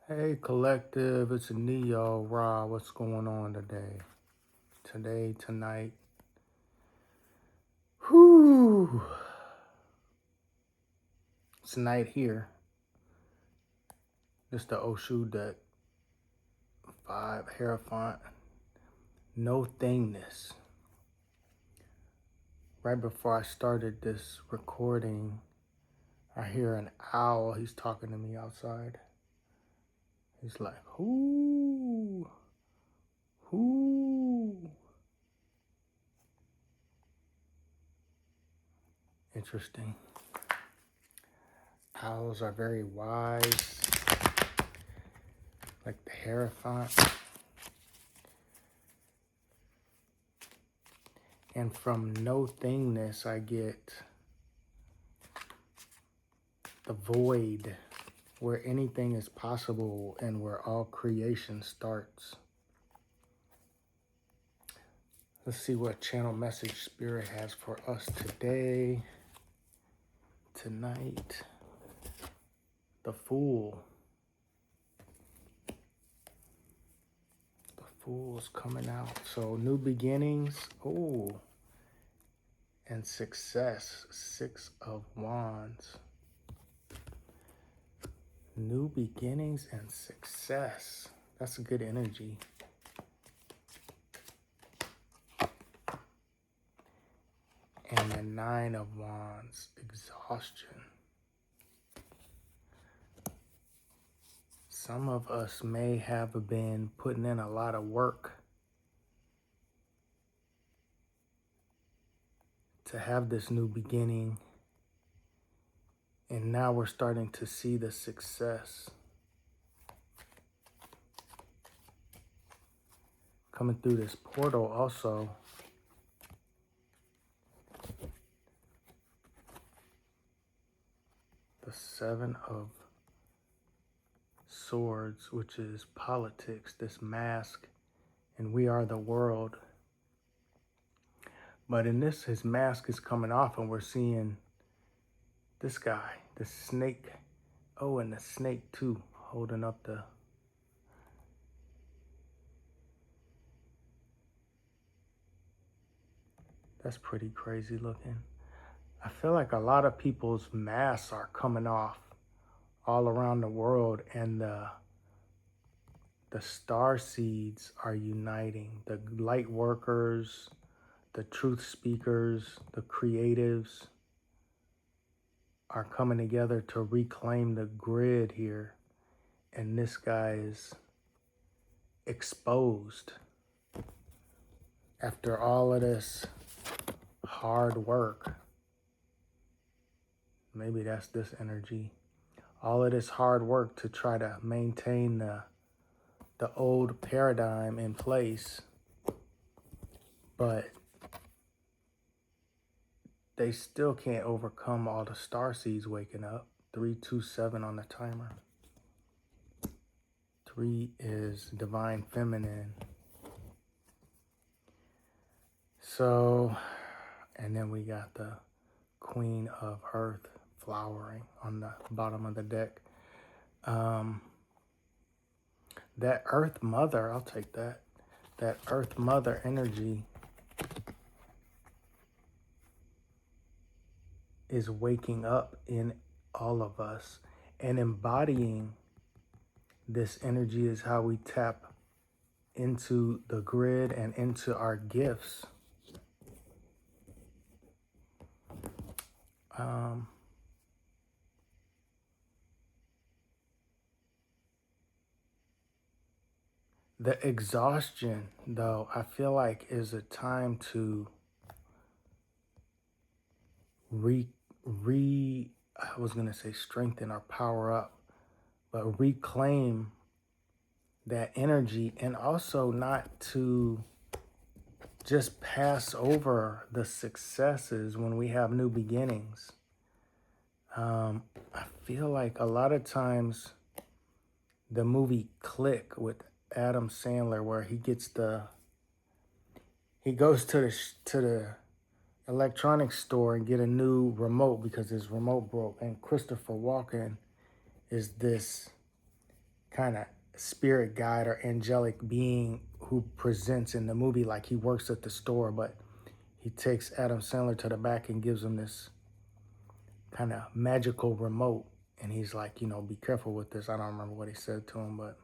Hey collective, it's Neo Ra. What's going on today? Tonight. Whoo! It's night here. This the Oshu deck. 5 Hierophant. No thingness. Right before I started this recording, I hear an owl. He's talking to me outside. He's like, whoo, whoo. Interesting. Owls are very wise, like the Hierophant. And from no thingness, I get the void, where anything is possible and where all creation starts. Let's see what channel message Spirit has for us today, tonight. The Fool. The Fool is coming out. So new beginnings. Oh, and success. 6 of Wands. New beginnings and success. That's a good energy. And the 9 of Wands, exhaustion. Some of us may have been putting in a lot of work to have this new beginning. And now we're starting to see the success coming through this portal also. The 7 of Swords, which is politics, this mask, and we are the world. But in this, his mask is coming off and we're seeing this guy, the snake. Oh, and the snake too, holding up the... That's pretty crazy looking. I feel like a lot of people's masks are coming off all around the world, and the star seeds are uniting. The light workers, the truth speakers, the creatives are coming together to reclaim the grid here. And this guy is exposed after all of this hard work. Maybe that's this energy. All of this hard work to try to maintain the old paradigm in place, but they still can't overcome all the star seeds waking up. 327 on the timer. 3 is divine feminine. So, and then we got the Queen of Earth flowering on the bottom of the deck. That Earth Mother, I'll take that. That Earth Mother energy is waking up in all of us, and embodying this energy is how we tap into the grid and into our gifts. The exhaustion, though, I feel like is a time to I was going to say strengthen or power up, but reclaim that energy, and also not to just pass over the successes when we have new beginnings. I feel like a lot of times the movie Click with Adam Sandler, where he goes to the electronics store and get a new remote because his remote broke, and Christopher Walken is this kind of spirit guide or angelic being who presents in the movie like he works at the store, but he takes Adam Sandler to the back and gives him this kind of magical remote. And he's like, be careful with this. I don't remember what he said to him, but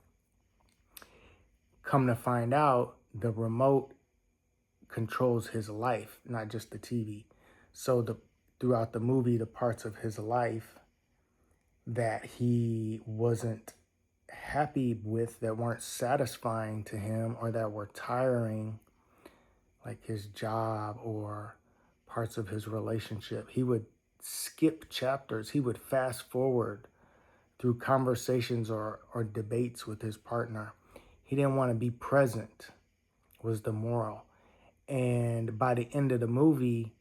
come to find out, the remote controls his life, not just the TV. So throughout the movie, the parts of his life that he wasn't happy with, that weren't satisfying to him, or that were tiring, like his job or parts of his relationship, he would skip chapters. He would fast forward through conversations or debates with his partner. He didn't want to be present, was the moral. And by the end of the movie,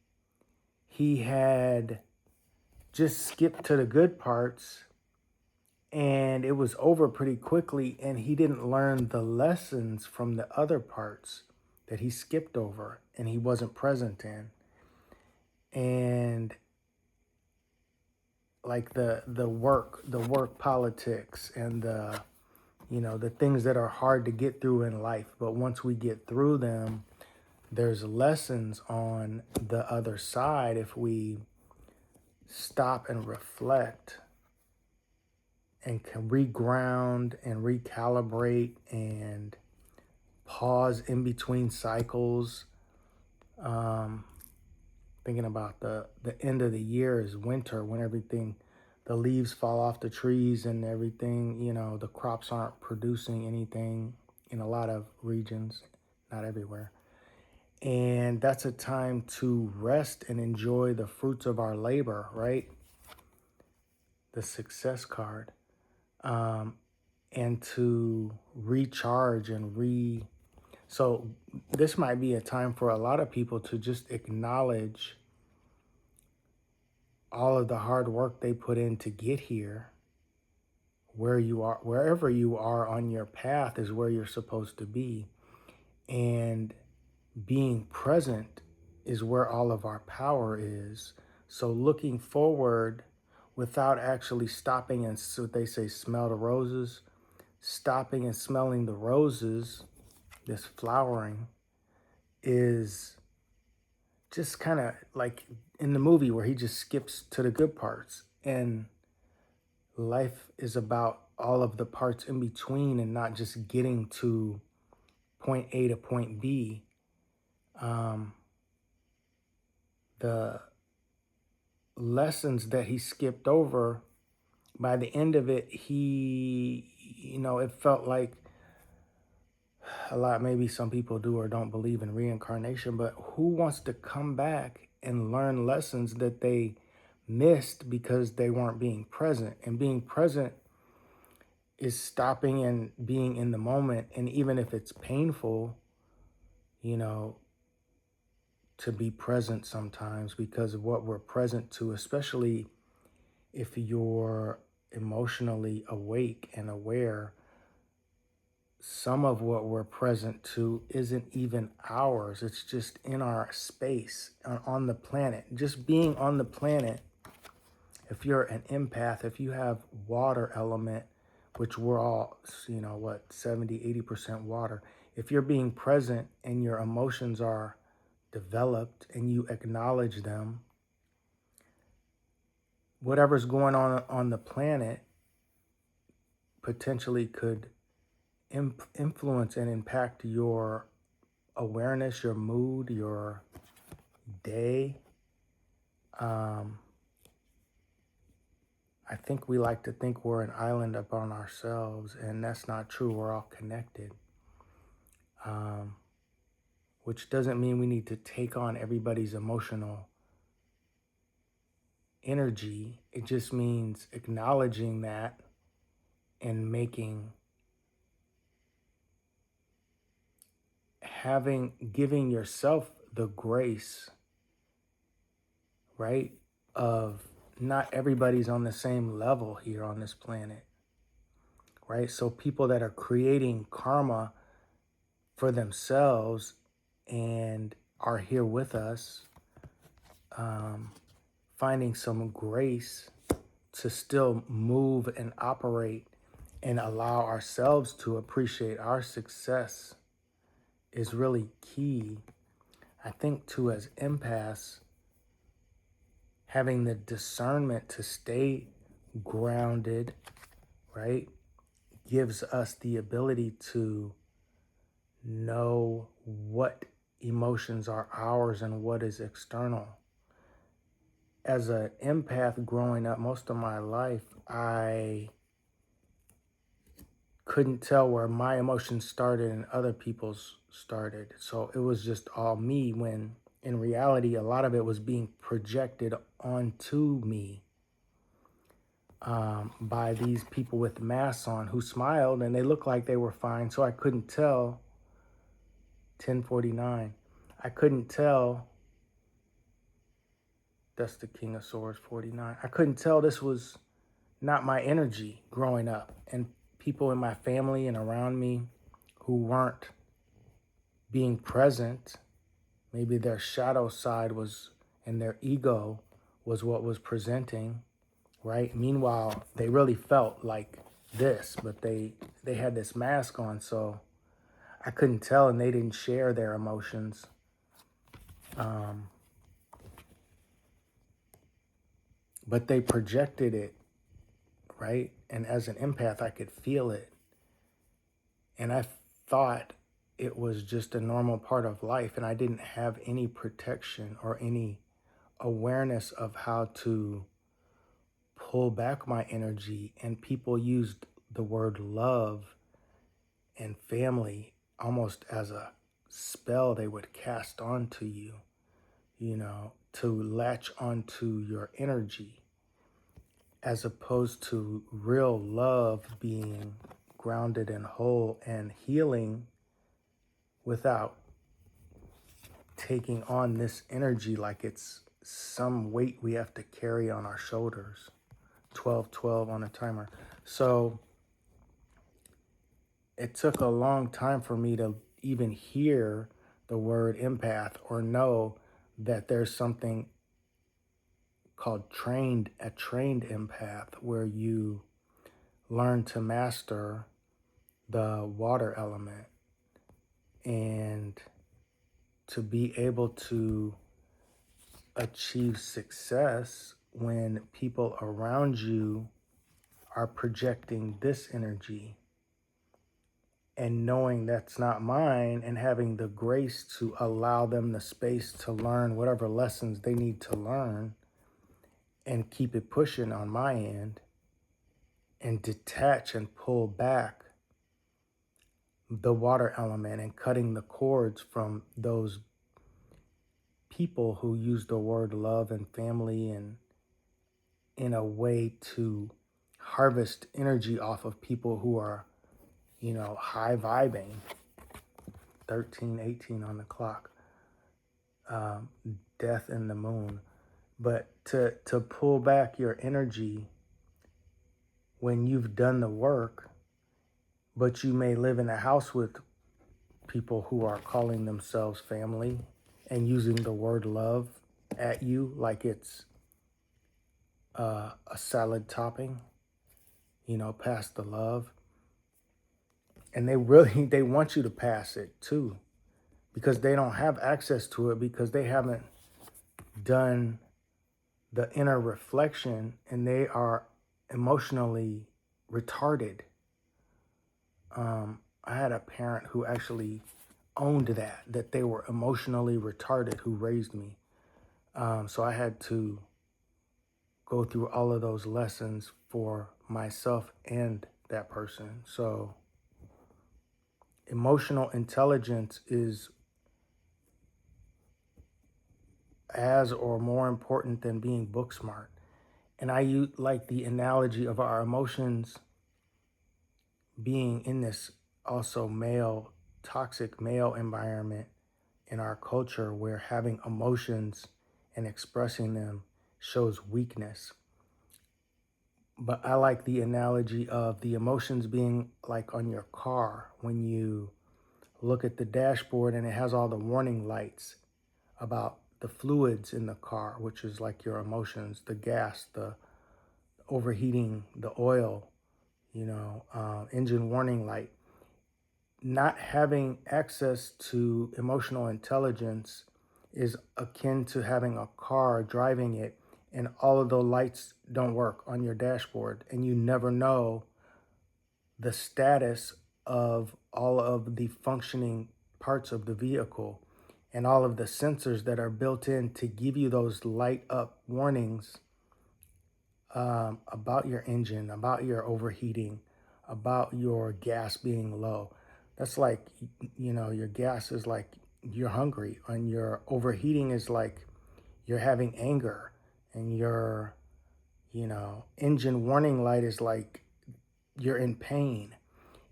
he had just skipped to the good parts and it was over pretty quickly, and he didn't learn the lessons from the other parts that he skipped over and he wasn't present in. And like the work politics and the things that are hard to get through in life, but once we get through them, there's lessons on the other side if we stop and reflect and can reground and recalibrate and pause in between cycles. Thinking about the end of the year is winter, when the leaves fall off the trees and everything, the crops aren't producing anything in a lot of regions, not everywhere. And that's a time to rest and enjoy the fruits of our labor, right? The success card. And to recharge and so this might be a time for a lot of people to just acknowledge all of the hard work they put in to get here. Where you are, wherever you are on your path, is where you're supposed to be. And being present is where all of our power is. So looking forward without actually stopping and, so they say, smell the roses, stopping and smelling the roses, this flowering, is just kind of like in the movie where he just skips to the good parts. And life is about all of the parts in between and not just getting to point A to point B. The lessons that he skipped over, by the end of it, it felt like a lot, maybe some people do or don't believe in reincarnation, but who wants to come back and learn lessons that they missed because they weren't being present? And being present is stopping and being in the moment. And even if it's painful, to be present sometimes because of what we're present to, especially if you're emotionally awake and aware. Some of what we're present to isn't even ours. It's just in our space on the planet. Just being on the planet, if you're an empath, if you have water element, which we're all, 70, 80% water. If you're being present and your emotions are developed and you acknowledge them, whatever's going on the planet potentially could influence and impact your awareness, your mood, your day. I think we like to think we're an island up on ourselves, and that's not true. We're all connected, which doesn't mean we need to take on everybody's emotional energy. It just means acknowledging that and giving yourself the grace, right, of not everybody's on the same level here on this planet, right? So people that are creating karma for themselves and are here with us, finding some grace to still move and operate and allow ourselves to appreciate our success is really key. I think too, as empaths, having the discernment to stay grounded, right, gives us the ability to know what emotions are ours and what is external. As an empath growing up most of my life, I couldn't tell where my emotions started and other people's started. So it was just all me, when in reality, a lot of it was being projected onto me by these people with masks on who smiled and they looked like they were fine. So I couldn't tell. 1049. I couldn't tell. That's the King of Swords, 49. I couldn't tell this was not my energy growing up. And people in my family and around me who weren't being present, maybe their shadow side was, and their ego was what was presenting, right? Meanwhile, they really felt like this, but they had this mask on, so I couldn't tell, and they didn't share their emotions. But they projected it, right? And as an empath, I could feel it. And I thought it was just a normal part of life, and I didn't have any protection or any awareness of how to pull back my energy. And people used the word love and family almost as a spell they would cast onto you, to latch onto your energy, as opposed to real love being grounded and whole and healing without taking on this energy like it's some weight we have to carry on our shoulders. 12:12 on a timer. So it took a long time for me to even hear the word empath or know that there's something called a trained empath, where you learn to master the water element and to be able to achieve success when people around you are projecting this energy, and knowing that's not mine, and having the grace to allow them the space to learn whatever lessons they need to learn and keep it pushing on my end, and detach and pull back the water element and cutting the cords from those people who use the word love and family and in a way to harvest energy off of people who are, high vibing. 13:18 on the clock. Death in the moon. But to pull back your energy when you've done the work, but you may live in a house with people who are calling themselves family and using the word love at you like it's a salad topping, pass the love. And they want you to pass it too, because they don't have access to it, because they haven't done the inner reflection, and they are emotionally retarded. I had a parent who actually owned that they were emotionally retarded, who raised me. So I had to go through all of those lessons for myself and that person. So emotional intelligence is as or more important than being book smart. And I like the analogy of our emotions being in this also toxic male environment in our culture, where having emotions and expressing them shows weakness. But I like the analogy of the emotions being like on your car, when you look at the dashboard and it has all the warning lights about the fluids in the car, which is like your emotions, the gas, the overheating, the oil, engine warning light. Not having access to emotional intelligence is akin to having a car, driving it, and all of the lights don't work on your dashboard, and you never know the status of all of the functioning parts of the vehicle and all of the sensors that are built in to give you those light up warnings about your engine, about your overheating, about your gas being low. That's like, your gas is like you're hungry, and your overheating is like you're having anger, and your, engine warning light is like you're in pain.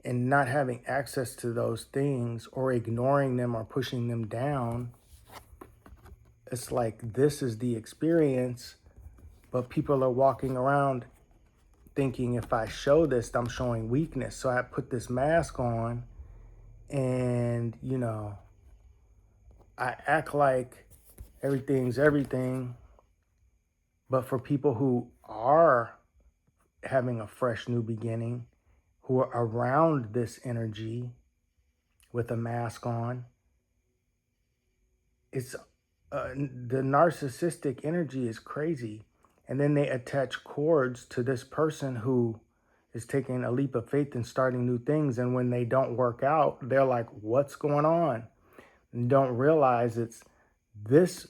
And not having access to those things, or ignoring them, or pushing them down, it's like this is the experience, but people are walking around thinking if I show this, I'm showing weakness. So I put this mask on, and, I act like everything's everything. But for people who are having a fresh new beginning, who are around this energy with a mask on, it's the narcissistic energy is crazy. And then they attach cords to this person who is taking a leap of faith and starting new things. And when they don't work out, they're like, what's going on? And don't realize it's this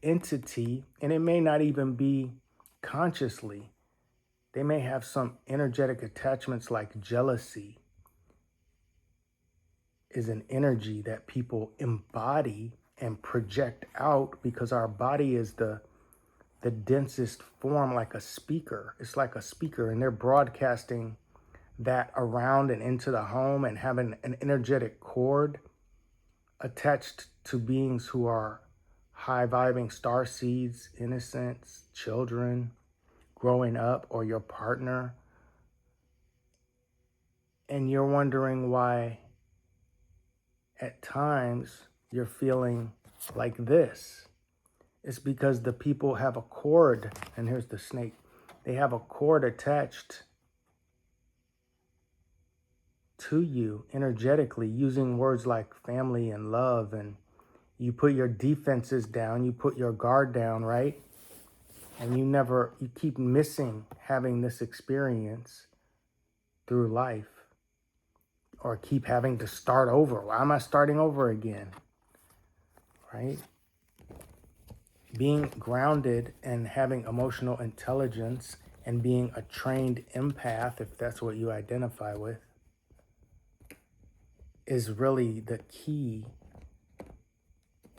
entity, and it may not even be consciously. They may have some energetic attachments, like jealousy is an energy that people embody and project out, because our body is the densest form, like a speaker. It's like a speaker, and they're broadcasting that around and into the home, and having an energetic cord attached to beings who are high vibing star seeds, innocents, children growing up, or your partner. And you're wondering why at times you're feeling like this. It's because the people have a cord, and here's the snake. They have a cord attached to you energetically, using words like family and love, and you put your defenses down, you put your guard down, right? And you keep missing having this experience through life, or keep having to start over. Why am I starting over again? Right? Being grounded and having emotional intelligence and being a trained empath, if that's what you identify with, is really the key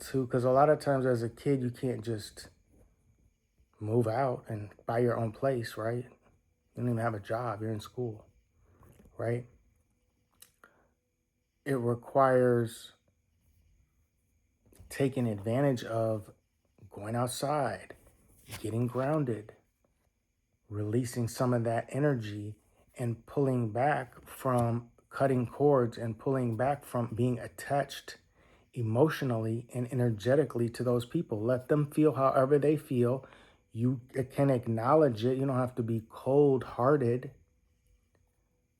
to, because a lot of times as a kid, you can't just move out and buy your own place, right? You don't even have a job, you're in school, right? It requires taking advantage of going outside, getting grounded, releasing some of that energy, and pulling back from cutting cords, and pulling back from being attached emotionally and energetically to those people. Let them feel however they feel. You can acknowledge it. You don't have to be cold-hearted,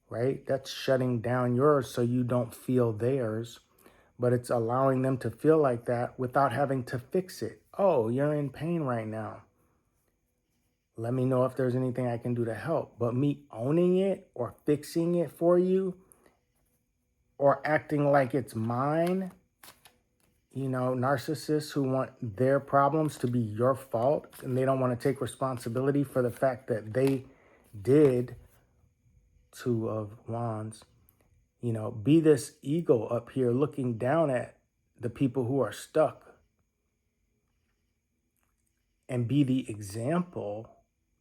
right? That's shutting down yours so you don't feel theirs. But it's allowing them to feel like that without having to fix it. Oh, you're in pain right now. Let me know if there's anything I can do to help. But me owning it or fixing it for you, or acting like it's mine, narcissists who want their problems to be your fault, and they don't want to take responsibility for the fact that they did. Two of Wands. Be this ego up here looking down at the people who are stuck, and be the example.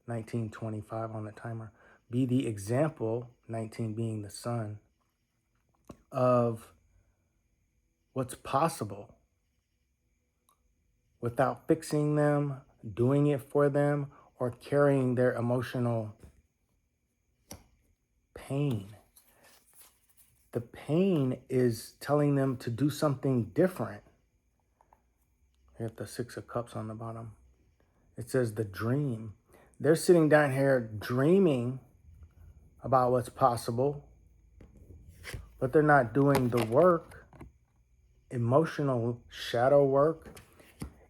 1925 on the timer. Be the example, 19 being the sun, of what's possible without fixing them, doing it for them, or carrying their emotional pain. The pain is telling them to do something different. Here's the Six of Cups on the bottom. It says the dream. They're sitting down here dreaming about what's possible, but they're not doing the work, emotional shadow work,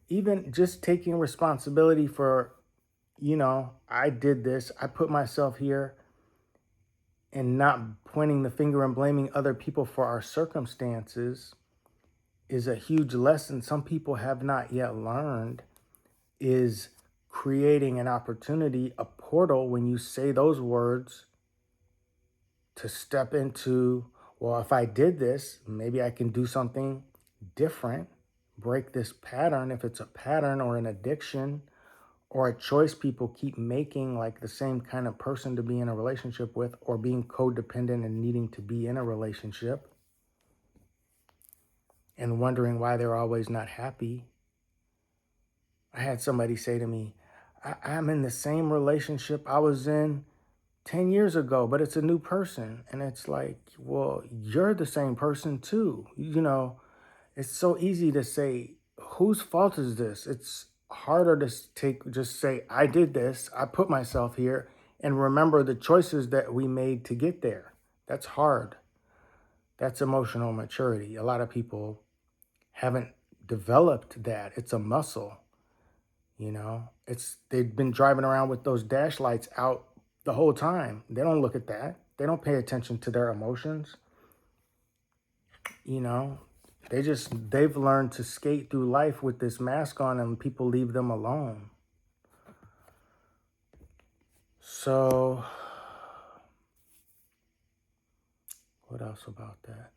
even just taking responsibility for, I did this, I put myself here, and not pointing the finger and blaming other people for our circumstances is a huge lesson some people have not yet learned, is creating an opportunity, a portal when you say those words to step into, well, if I did this, maybe I can do something different, break this pattern, if it's a pattern or an addiction or a choice people keep making, like the same kind of person to be in a relationship with, or being codependent and needing to be in a relationship and wondering why they're always not happy. I had somebody say to me, I'm in the same relationship I was in 10 years ago, but it's a new person. And it's like, well, you're the same person too. It's so easy to say, whose fault is this? It's harder to just say, I did this, I put myself here, and remember the choices that we made to get there. That's hard. That's emotional maturity. A lot of people haven't developed that. It's a muscle. They've been driving around with those dash lights out the whole time. They don't look at that. They don't pay attention to their emotions. you know they've learned to skate through life with this mask on, and people leave them alone. So what else about that?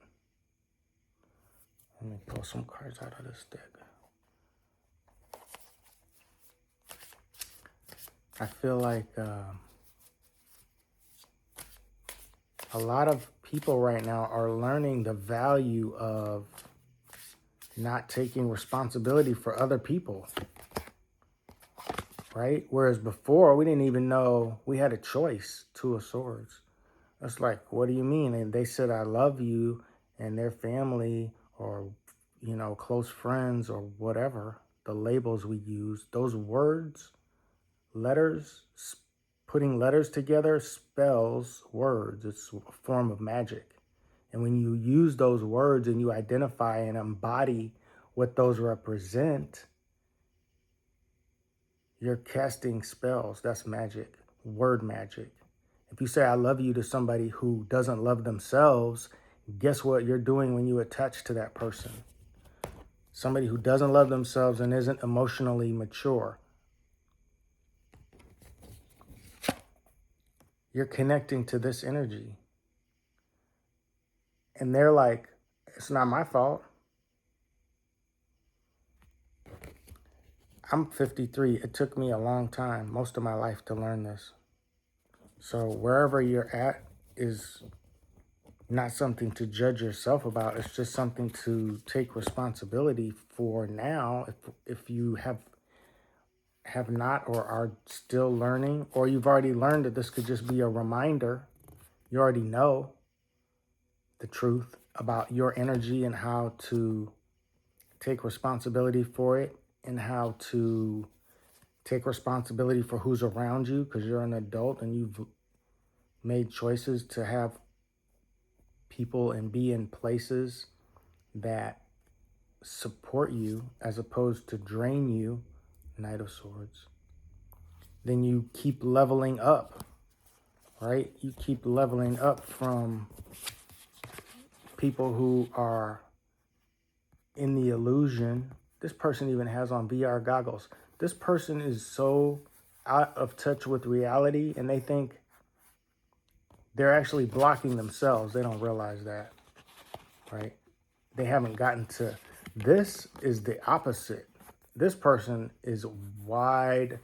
Let me pull some cards out of this deck. I feel like a lot of people right now are learning the value of not taking responsibility for other people, right? Whereas before, we didn't even know we had a choice. Two of Swords. It's like, what do you mean? And they said, I love you, and their family or, close friends or whatever, the labels we use, those words, letters, putting letters together spells words. It's a form of magic. And when you use those words and you identify and embody what those represent, you're casting spells. That's magic, word magic. If you say I love you to somebody who doesn't love themselves, guess what you're doing when you attach to that person? Somebody who doesn't love themselves and isn't emotionally mature. You're connecting to this energy. And they're like, it's not my fault. I'm 53. It took me a long time, most of my life, to learn this. So wherever you're at is not something to judge yourself about. It's just something to take responsibility for now. If you have not or are still learning, or you've already learned that this could just be a reminder, you already know the truth about your energy and how to take responsibility for it, and how to take responsibility for who's around you, because you're an adult and you've made choices to have people and be in places that support you as opposed to drain you, Knight of Swords. Then you keep leveling up, right? You keep leveling up from people who are in the illusion. This person even has on VR goggles. This person is so out of touch with reality, and they think they're actually blocking themselves. They don't realize that, right? They haven't gotten to, this is the opposite. This person is wide-eyed.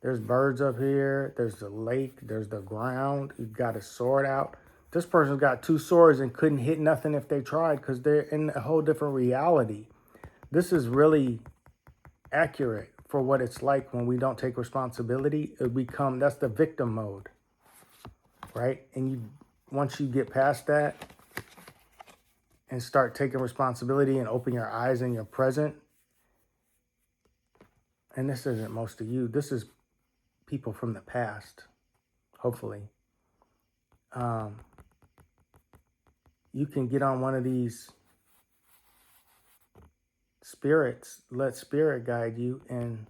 There's birds up here. There's the lake. There's the ground. You've got a sword out. This person's got two swords and couldn't hit nothing if they tried, because they're in a whole different reality. This is really accurate for what it's like when we don't take responsibility. That's the victim mode, right? And once you get past that and start taking responsibility and open your eyes in your present, and this isn't most of you, this is people from the past, hopefully. Um, you can get on one of these spirits, let spirit guide you, and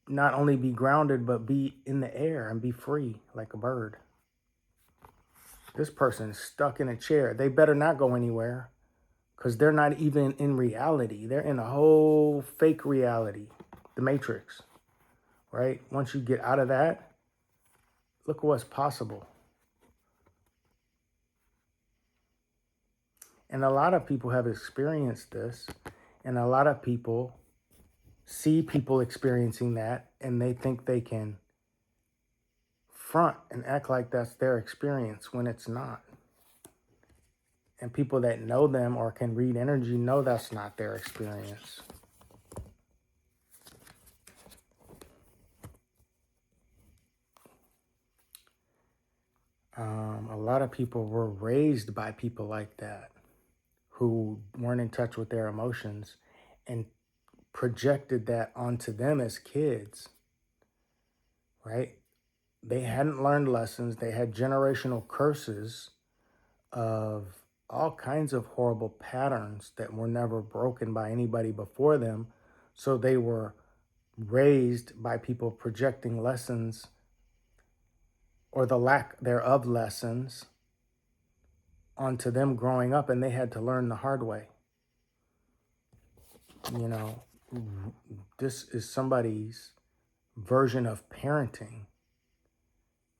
not only be grounded, but be in the air and be free like a bird. This person is stuck in a chair. They better not go anywhere because they're not even in reality. They're in a whole fake reality, the Matrix, right? Once you get out of that, look at what's possible. And a lot of people have experienced this, and a lot of people see people experiencing that, and they think they can front and act like that's their experience when it's not. And people that know them or can read energy know that's not their experience. A lot of people were raised by people like that who weren't in touch with their emotions and projected that onto them as kids, right? They hadn't learned lessons. They had generational curses of all kinds of horrible patterns that were never broken by anybody before them. So they were raised by people projecting lessons or the lack thereof lessons onto them growing up, and they had to learn the hard way. You know, this is somebody's version of parenting.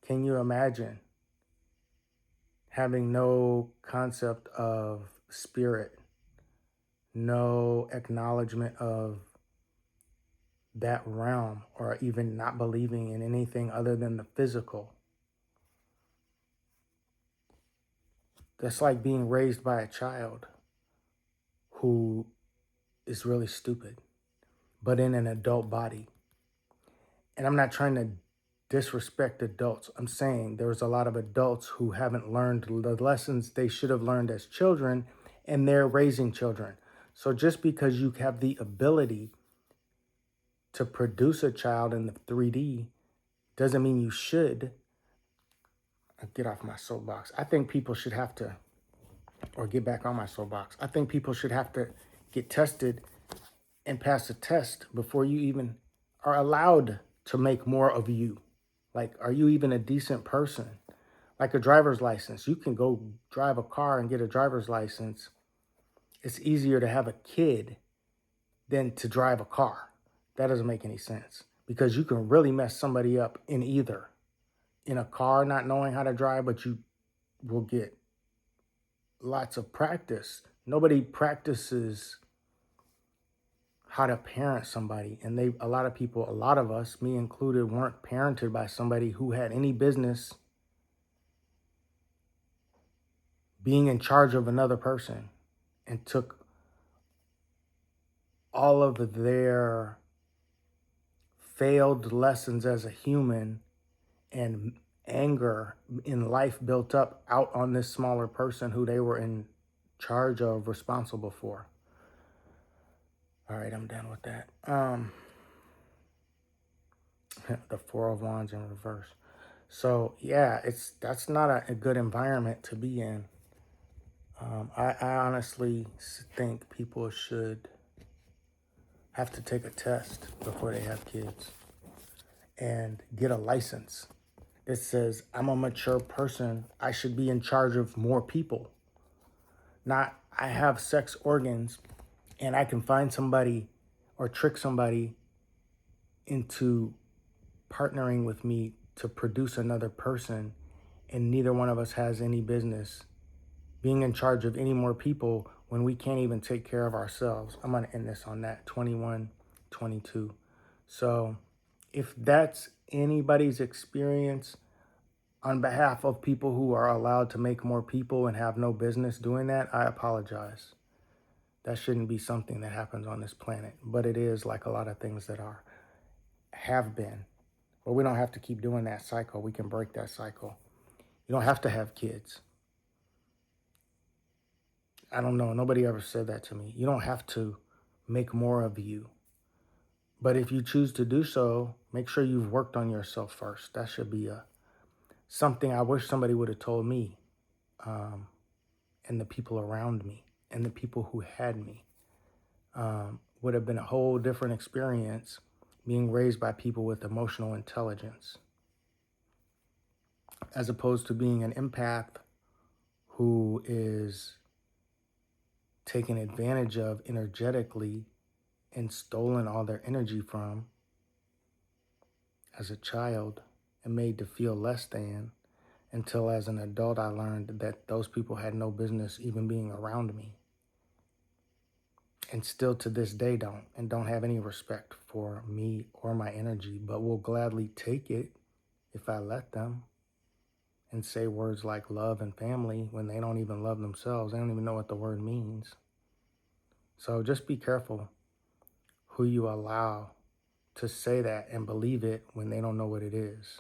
Can you imagine having no concept of spirit, no acknowledgement of that realm, or even not believing in anything other than the physical? That's like being raised by a child who is really stupid, but in an adult body. And I'm not trying to disrespect adults. I'm saying there's a lot of adults who haven't learned the lessons they should have learned as children, and they're raising children. So just because you have the ability to produce a child in the 3D doesn't mean you should. Get off my soapbox. I think people should have to, or get back on my soapbox. I think people should have to get tested and pass a test before you even are allowed to make more of you. Like, are you even a decent person? Like a driver's license. You can go drive a car and get a driver's license. It's easier to have a kid than to drive a car. That doesn't make any sense because you can really mess somebody up in either. In a car, not knowing how to drive, but you will get lots of practice. Nobody practices how to parent somebody. And a lot of people, a lot of us, me included, weren't parented by somebody who had any business being in charge of another person and took all of their failed lessons as a human and anger in life built up out on this smaller person who they were in charge of, responsible for. All right, I'm done with that. The Four of Wands in reverse. So yeah, that's not a good environment to be in. I honestly think people should have to take a test before they have kids and get a license. It says, I'm a mature person. I should be in charge of more people. Not, I have sex organs and I can find somebody or trick somebody into partnering with me to produce another person, and neither one of us has any business being in charge of any more people when we can't even take care of ourselves. I'm going to end this on that 21-22. So if that's anybody's experience, on behalf of people who are allowed to make more people and have no business doing that, I apologize. That shouldn't be something that happens on this planet, but it is, like a lot of things that have been. But we don't have to keep doing that cycle. We can break that cycle. You don't have to have kids. I don't know. Nobody ever said that to me. You don't have to make more of you. But if you choose to do so, make sure you've worked on yourself first. That should be something I wish somebody would have told me, and the people around me and the people who had me. Would have been a whole different experience being raised by people with emotional intelligence, as opposed to being an empath who is taken advantage of energetically and stolen all their energy from as a child and made to feel less than, until as an adult I learned that those people had no business even being around me, and still to this day don't have any respect for me or my energy, but will gladly take it if I let them, and say words like love and family when they don't even love themselves. They don't even know what the word means. So just be careful who you allow to say that and believe it when they don't know what it is.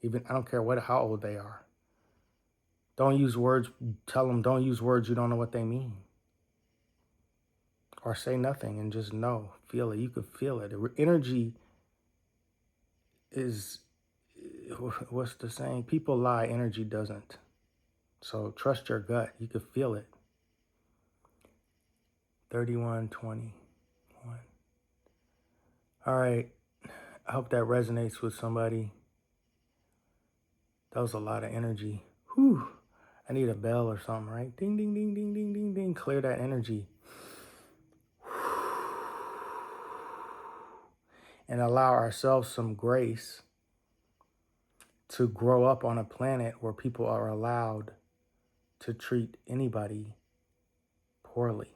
Even, I don't care how old they are. Don't use words, tell them don't use words you don't know what they mean. Or say nothing and just know, feel it. You could feel it. Energy is, what's the saying? People lie, energy doesn't. So trust your gut. You could feel it. 31:21. All right. I hope that resonates with somebody. That was a lot of energy. Whew. I need a bell or something, right? Ding, ding, ding, ding, ding, ding, ding. Clear that energy. And allow ourselves some grace to grow up on a planet where people are allowed to treat anybody poorly.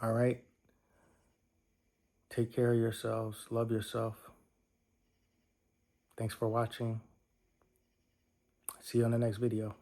All right? Take care of yourselves. Love yourself. Thanks for watching. See you on the next video.